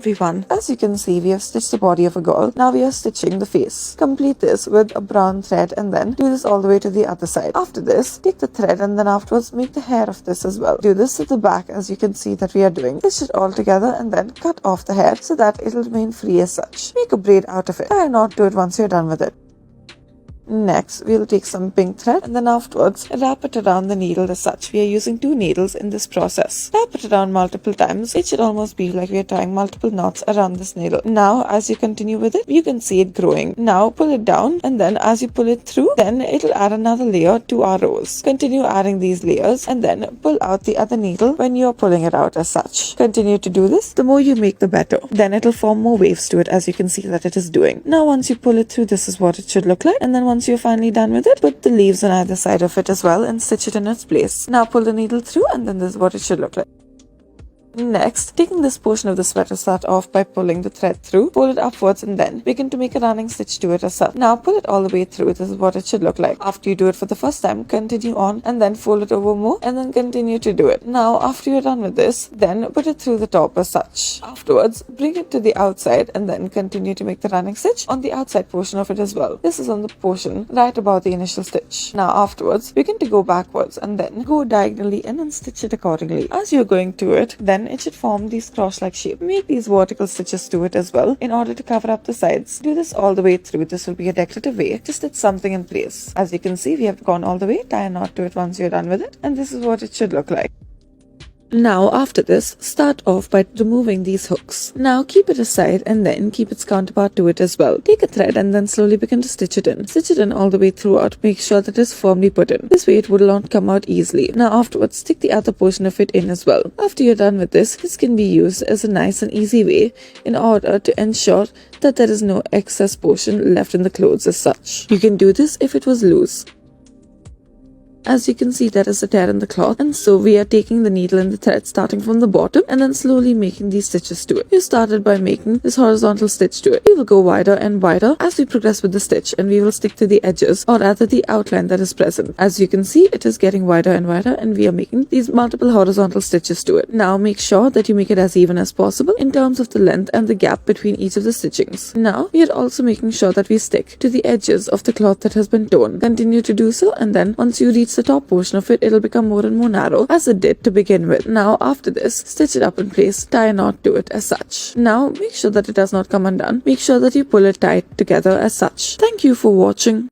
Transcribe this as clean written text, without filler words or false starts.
everyone, as you can see we have stitched the body of a girl. Now we are stitching the face. Complete this with a brown thread and then do this all the way to the other side. After this, take the thread and then afterwards make the hair of this as well. Do this to the back as you can see that we are doing. Stitch it all together and then cut off the hair so that it will remain free as such. Make a braid out of it. Tie a knot to it once you're done with it. Next, we'll take some pink thread and then afterwards wrap it around the needle as such. We are using 2 needles in this process. Wrap it around multiple times. It should almost be like we are tying multiple knots around this needle. Now, as you continue with it, you can see it growing. Now, pull it down and then as you pull it through, then it'll add another layer to our rows. Continue adding these layers and then pull out the other needle when you are pulling it out as such. Continue to do this. The more you make, the better. Then it'll form more waves to it as you can see that it is doing. Now, once you pull it through, this is what it should look like. And then once you're finally done with it, put the leaves on either side of it as well and stitch it in its place. Now pull the needle through and then this is what it should look like. Next, taking this portion of the sweater, start off by pulling the thread through, fold it upwards and then begin to make a running stitch to it as such. Now pull it all the way through. This is what it should look like. After you do it for the first time, continue on and then fold it over more and then continue to do it. Now after you're done with this, then put it through the top as such. Afterwards, bring it to the outside and then continue to make the running stitch on the outside portion of it as well. This is on the portion right above the initial stitch. Now afterwards, begin to go backwards and then go diagonally in and stitch it accordingly. As you're going to it, then it should form these cross-like shape. Make these vertical stitches to it as well in order to cover up the sides. Do this all the way through. This will be a decorative way to stitch something in place. As you can see, we have gone all the way. Tie a knot to it once you're done with it, and this is what it should look like. Now after this, start off by removing these hooks. Now keep it aside and then keep its counterpart to it as well. Take a thread and then slowly begin to stitch it in. Stitch it in all the way throughout. Make sure that it is firmly put in. This way it will not come out easily. Now afterwards, stick the other portion of it in as well. After you're done with this can be used as a nice and easy way in order to ensure that there is no excess portion left in the clothes as such. You can do this if it was loose. As you can see, there is a tear in the cloth, and so we are taking the needle and the thread starting from the bottom and then slowly making these stitches to it. We started by making this horizontal stitch to it. We will go wider and wider as we progress with the stitch, and we will stick to the edges, or rather the outline that is present. As you can see, it is getting wider and wider and we are making these multiple horizontal stitches to it. Now make sure that you make it as even as possible in terms of the length and the gap between each of the stitchings. Now we are also making sure that we stick to the edges of the cloth that has been torn. Continue to do so, and then once you reach the top portion of it, it'll become more and more narrow as it did to begin with. Now after this, stitch it up in place, tie a knot to it as such. Now make sure that it does not come undone. Make sure that you pull it tight together as such. Thank you for watching.